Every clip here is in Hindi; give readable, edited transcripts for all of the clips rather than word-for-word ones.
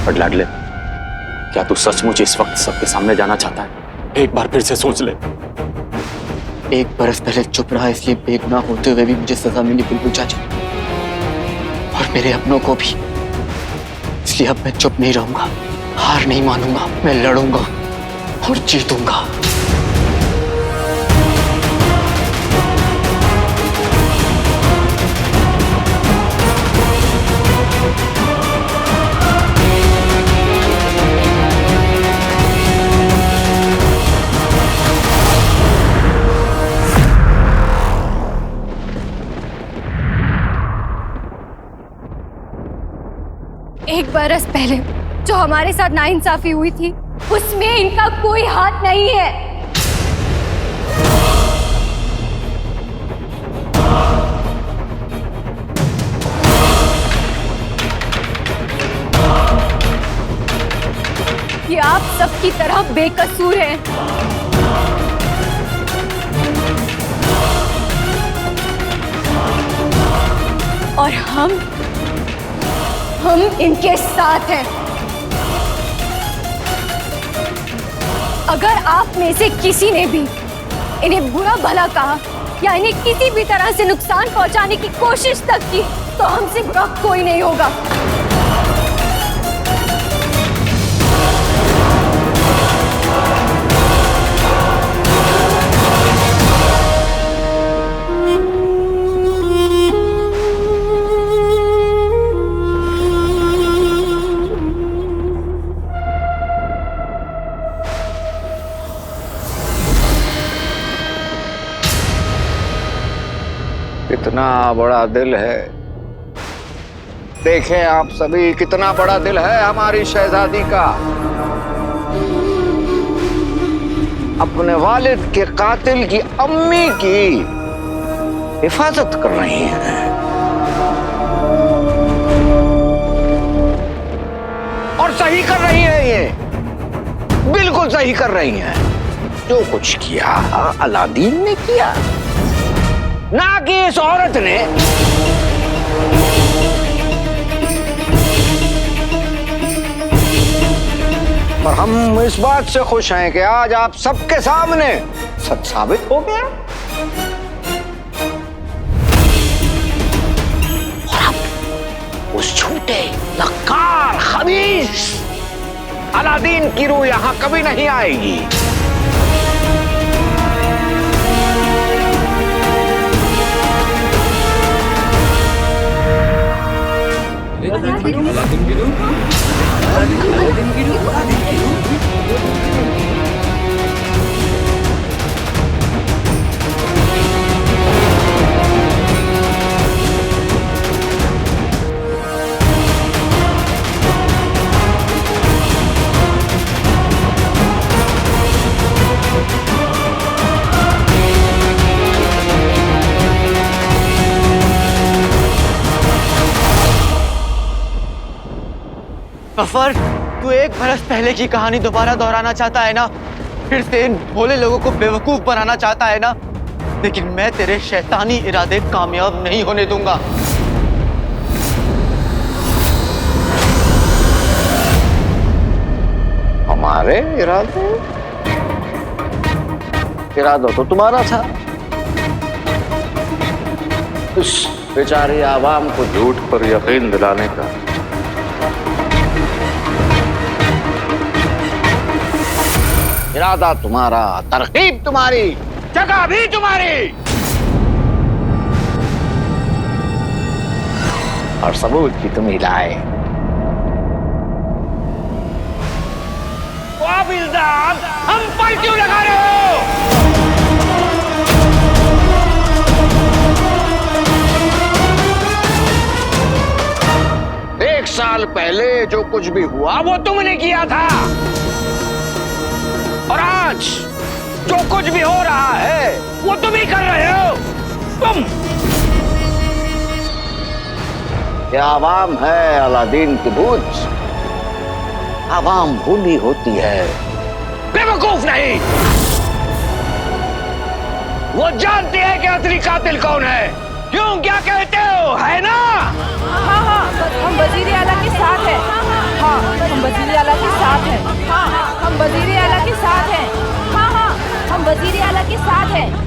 पर लाडले, क्या तू सचमुच इस वक्त सबके सामने जाना चाहता है? एक बार फिर से सोच ले। 1 बरस पहले चुप रहा, इसलिए बेगुनाह होते हुए भी मुझे सजा मिली बुलबुल चाचा, और मेरे अपनों को भी। इसलिए अब मैं चुप नहीं रहूंगा, हार नहीं मानूंगा, मैं लड़ूंगा और जीतूंगा। एक बरस पहले जो हमारे साथ नाइंसाफी हुई थी, उसमें इनका कोई हाथ नहीं है। ये आप सबकी तरह बेकसूर हैं। और हम इनके साथ हैं। अगर आप में से किसी ने भी इन्हें बुरा भला कहा या इन्हें किसी भी तरह से नुकसान पहुंचाने की कोशिश तक की, तो हमसे बुरा कोई नहीं होगा। कितना बड़ा दिल है, देखें आप सभी, कितना बड़ा दिल है हमारी शहजादी का। अपने वालिद के कातिल की अम्मी की हिफाजत कर रही हैं और सही कर रही हैं। ये बिल्कुल सही कर रही हैं। जो कुछ किया अलादीन ने किया, ना कि इस औरत ने। और हम इस बात से खुश हैं कि आज आप सबके सामने सच साबित हो गया। और अब उस झूठे नक्कार खबीस अलादीन की रूह यहां कभी नहीं आएगी। गफर, तू 1 बरस पहले की कहानी दोबारा दोहराना चाहता है ना? फिर से इन भोले लोगों को बेवकूफ बनाना चाहता है ना? लेकिन मैं तेरे शैतानी इरादे कामयाब नहीं होने दूंगा। हमारे इरादे? इरादा तो तुम्हारा था, इस बेचारी आवाम को झूठ पर यकीन दिलाने का। इरादा तुम्हारा, तरकीब तुम्हारी, जगह भी तुम्हारी, और सबूत भी तुम ही लाए। तो अब इल्जाम हम पर क्यों लगा रहे हो? 1 साल पहले जो कुछ भी हुआ वो तुमने किया था, और आज जो कुछ भी हो रहा है वो तुम ही कर रहे हो। तुम। ये आवाम है अलादीन की बूझ। आवाम भूली होती है, बेवकूफ नहीं। वो जानती है कि असली कातिल कौन है। क्यों, क्या कहते हो, है ना? हाँ, हम वजीर आला के साथ हैं। हाँ, हम आला के साथ हैं। हाँ हाँ, हम वजीर आला के साथ हैं। हाँ हाँ, हम वजीर आला के साथ हैं।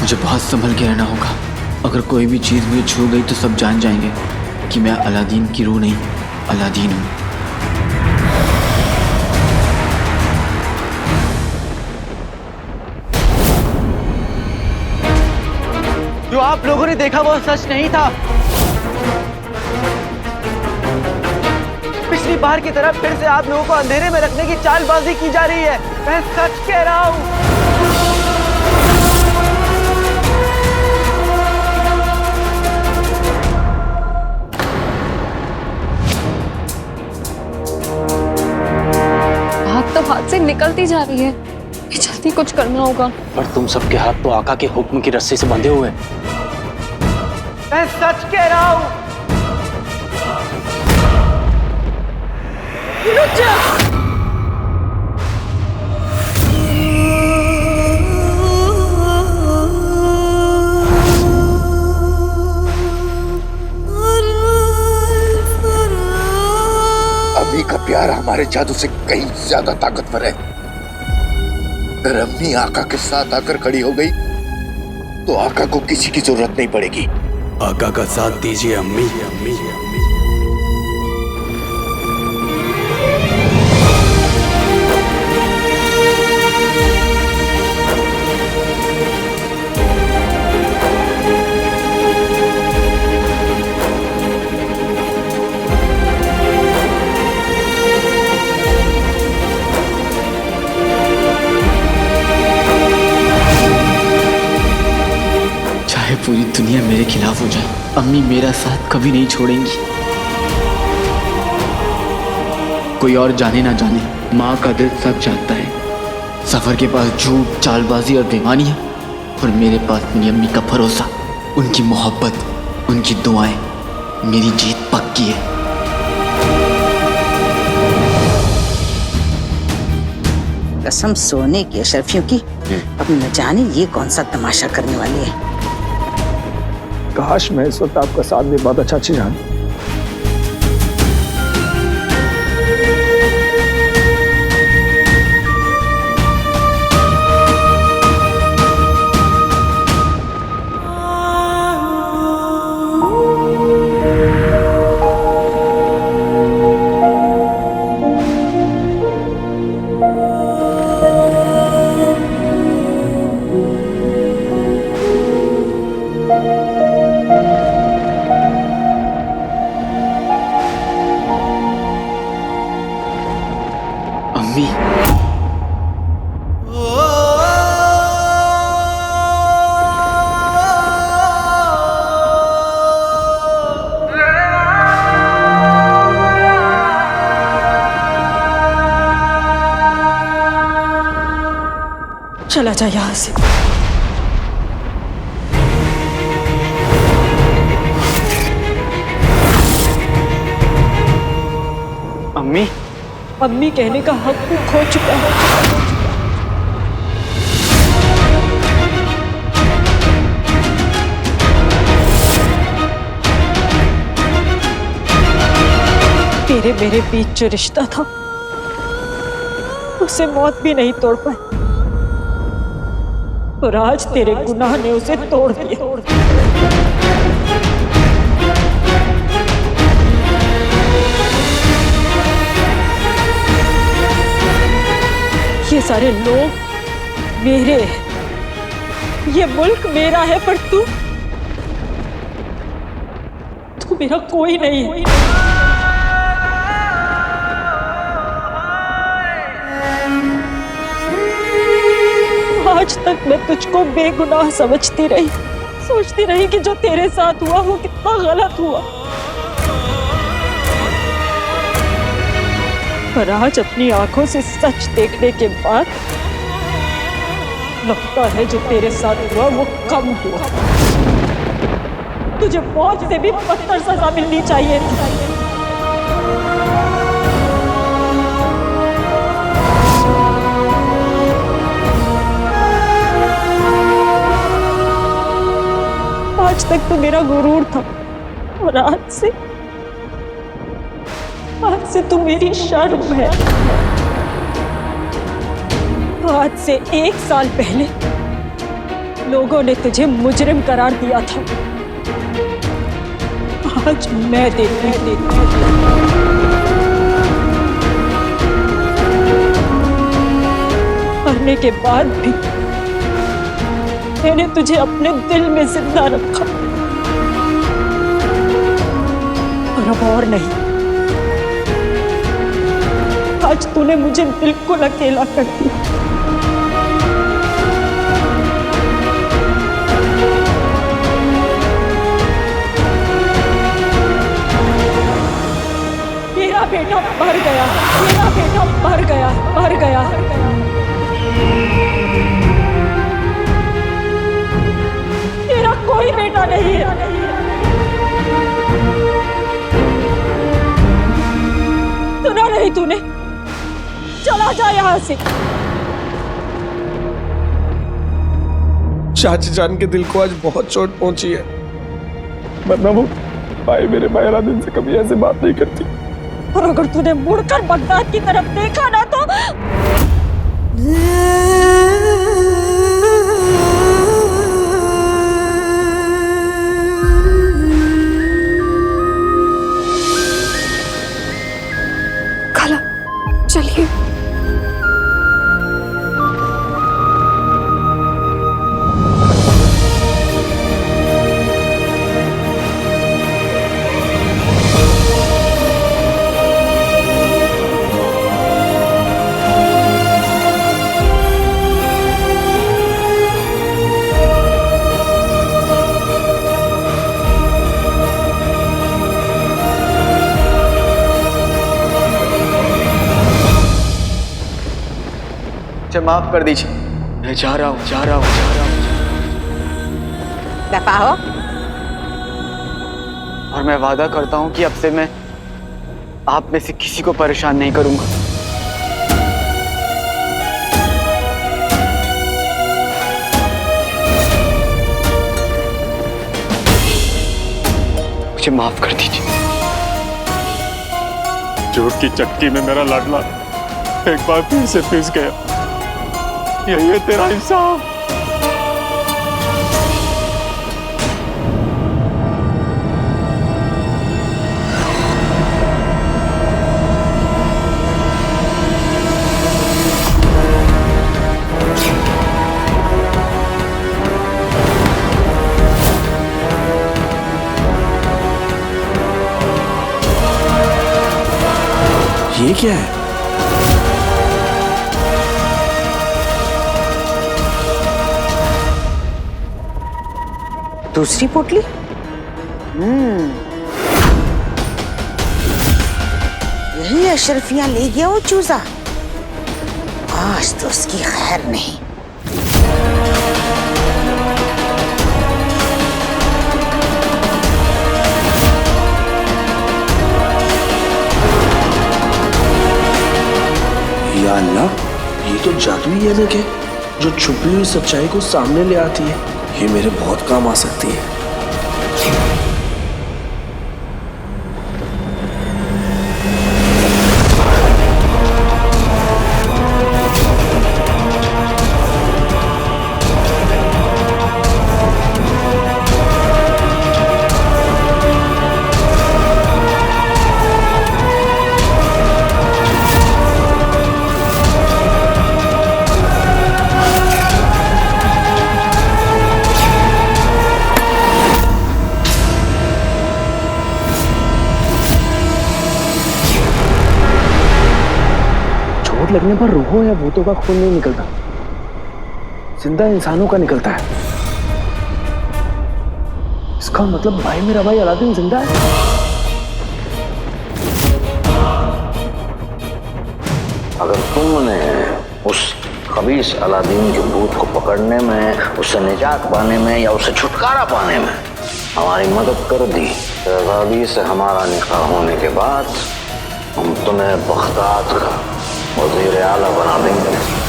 मुझे बहुत संभल के रहना होगा। अगर कोई भी चीज़ मुझे छू गई तो सब जान जाएंगे कि मैं अलादीन की रूह नहीं, अलादीन हूँ। जो आप लोगों ने देखा वो सच नहीं था। पिछली बार की तरह फिर से आप लोगों को अंधेरे में रखने की चालबाजी की जा रही है। मैं सच कह रहा हूँ। तो हाथ से निकलती जा रही है। ये जल्दी कुछ करना होगा। पर तुम सबके हाथ तो आका के हुक्म की रस्सी से बंधे हुए हैं। मैं सच कह रहा हूँ। रुक जा। अम्मी का प्यार हमारे जादू से कहीं ज्यादा ताकतवर है। अगर अम्मी आका के साथ आकर खड़ी हो गई तो आका को किसी की जरूरत नहीं पड़ेगी। आका का साथ दीजिए अम्मी। पूरी दुनिया मेरे खिलाफ हो जाए, अम्मी मेरा साथ कभी नहीं छोड़ेंगी। कोई और जाने ना जाने, माँ का दिल सब जानता है। सफर के पास झूठ, चालबाजी और बेईमानी है, और मेरे पास मेरी अम्मी का भरोसा, उनकी मोहब्बत, उनकी दुआएं। मेरी जीत पक्की है। कसम सोने की अशरफियों की, अब न जाने ये कौन सा तमाशा करने वाली है। काश मैं इस वक्त आपका साथ दे पाता चाची जान। अम्मी, चला जा यहाँ से। अम्मी, अम्मी कहने का हक तू खो चुका है। तेरे मेरे बीच जो रिश्ता था उसे मौत भी नहीं तोड़ पाई, और आज तेरे गुनाह ने उसे तोड़ दिया। ये सारे लोग मेरे हैं, ये मुल्क मेरा है, पर तू मेरा कोई नहीं है। आज तक मैं तुझको बेगुनाह समझती रही, सोचती रही कि जो तेरे साथ हुआ वो कितना गलत हुआ। पर आज अपनी आंखों से सच देखने के बाद लगता है जो तेरे साथ हुआ वो कम हुआ। तुझे मौत से भी बदतर सजा मिलनी चाहिए थी। आज तक तो मेरा गुरूर था और आज से तू मेरी शर्म है। आज से 1 साल पहले लोगों ने तुझे मुजरिम करार दिया था। आज मैं देती मरने के बाद भी मैंने तुझे अपने दिल में जिंदा रखा और अब और नहीं। आज तूने मुझे बिल्कुल अकेला कर दिया। मेरा बेटा मर गया, मेरा बेटा मर गया, मर गया। तेरा कोई बेटा नहीं है। सुना नहीं तूने? चला जा यहाँ से। चाची जान के दिल को आज बहुत चोट पहुंची है, वरना वो भाई मेरे पहला दिन से कभी ऐसे बात नहीं करती। और अगर तूने मुड़कर बगदाद की तरफ देखा ना तो खाला चलिए। मुझे माफ कर दीजिए, मैं जा रहा हूँ, जा रहा हूँ, जा रहा हूँ। दफा हो। और मैं वादा करता हूँ कि अब से मैं आप में से किसी को परेशान नहीं करूंगा। मुझे माफ कर दीजिए। झूठ की चक्की में मेरा लाडला एक बार फिर से पिस गया। यही है तेरा इंसाफ। ये क्या है? दूसरी पोटली? यही अशरफियां ले गया वो चूजा। आज तो उसकी खैर नहीं। या अल्लाह, ये तो जादुई ऐनक है जो छुपी हुई सच्चाई को सामने ले आती है। ये मेरे बहुत काम आ सकती है। लगने पर रूहों या भूतों का खून नहीं निकलता, जिंदा इंसानों का निकलता है। इसका मतलब भाई मेरा भाई अलादीन जिंदा है। अगर तुमने उस खबीस अलादीन के भूत को पकड़ने में, उससे निजात पाने में या उससे छुटकारा पाने में हमारी मदद कर दी, शहजादी से हमारा निकाह होने के बाद हम तुम्हें बगदाद का वज़ीर आला बना देंगे।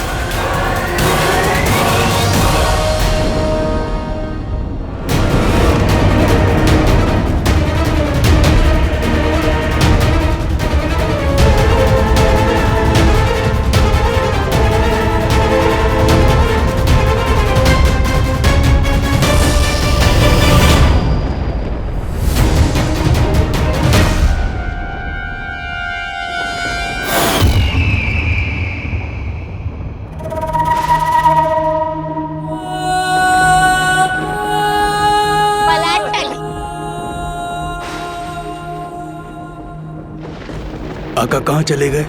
आका कहाँ चले गए?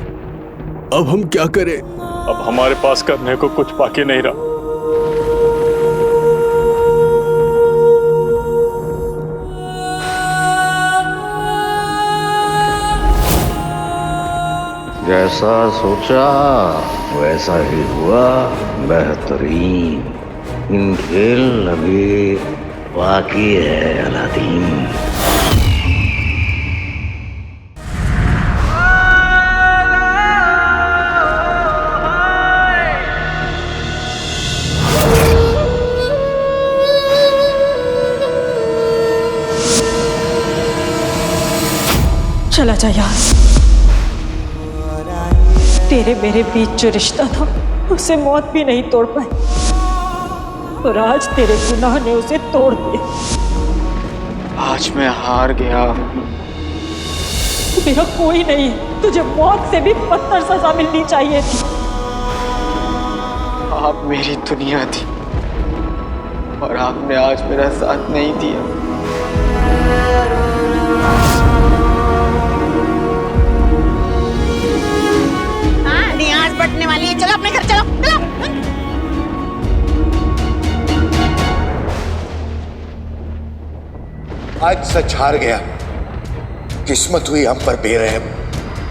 अब हम क्या करें? अब हमारे पास करने को कुछ बाकी नहीं रहा। जैसा सोचा वैसा ही हुआ, बेहतरीन। इन खेल अभी बाकी है अलादीन। चला जा यार, तेरे मेरे बीच जो रिश्ता था उसे मौत भी नहीं तोड़ पाई, और आज तेरे गुनाह ने उसे तोड़ दिया। आज मैं हार गया। मेरा कोई नहीं है, तुझे मौत से भी बदतर सजा मिलनी चाहिए थी। आप मेरी दुनिया थी और आपने आज मेरा साथ नहीं दिया। बटने वाली है, चलो अपने घर चलो, चलो। आज सच हार गया। किस्मत हुई हम पर बेरहम,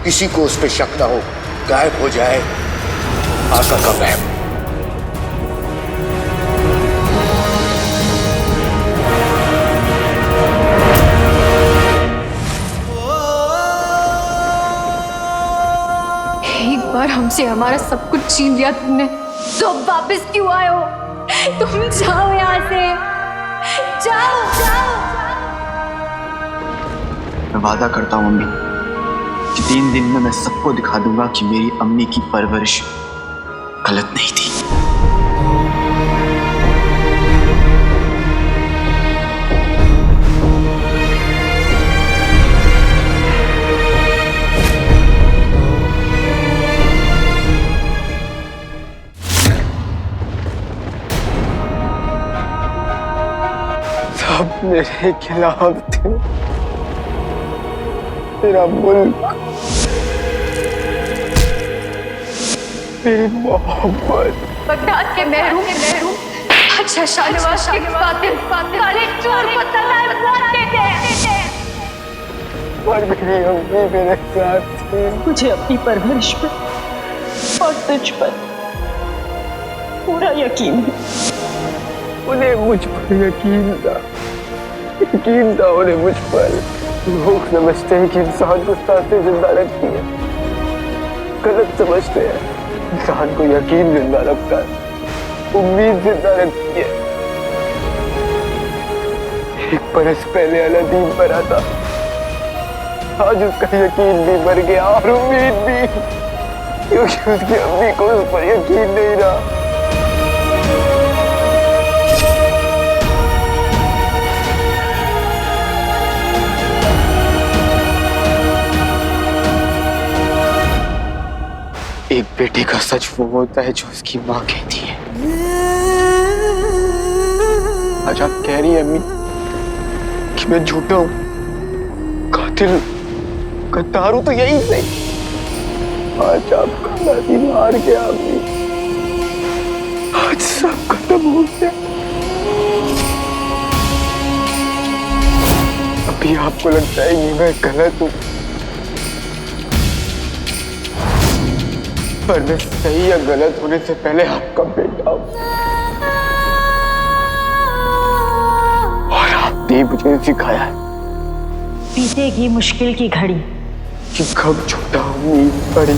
किसी को उस पर शक ना हो, गायब हो जाए आका का वहम। एक बार हमसे हमारा सब कुछ छीन लिया तुमने, तो अब वापस क्यों आए हो? तुम जाओ यहाँ से, जाओ जाओ। मैं वादा करता हूँ अम्मी कि 3 दिन में मैं सबको दिखा दूंगा कि मेरी अम्मी की परवरिश गलत नहीं थी। सब मेरे खिलाफ थे। तेरा मुल्क, तेरी मोहब्बत, बगदाद के महरूम अच्छा शाहनवाज के कातिल काले चोर को तलवार मारते थे। और मेरी अम्मी मेरे साथ थी। मुझे अपनी परवरिश पर और तुझ पर पूरा यकीन है। उन्हें मुझ पर यकीन था उन्हें मुझ पर। लोग समझते हैं कि इंसान को सांसें जिंदा रखती है, गलत समझते हैं। इंसान को यकीन जिंदा रखता है, उम्मीद जिंदा रखती है। 1 बरस पहले अलादीन मरा था, आज उसका यकीन भी मर गया और उम्मीद भी, क्योंकि उसकी अम्मी को उस पर यकीन नहीं रहा। एक बेटे का सच वो होता है जो उसकी माँ कहती है। आज आप कह रही है अम्मी कि मैं झूठा हूं, कातिल हूं, गद्दार हूं, तो यही सही। आज आपका अलादीन हार गया अम्मी, आज सब हो गया। अभी आपको लगता है कि मैं गलत हूँ, पर मैं सही या गलत होने से पहले आपका बेटा हूँ। और आपने मुझे सिखाया है बीतेगी मुश्किल की घड़ी कि कब छोटा उम्मीद बड़ी।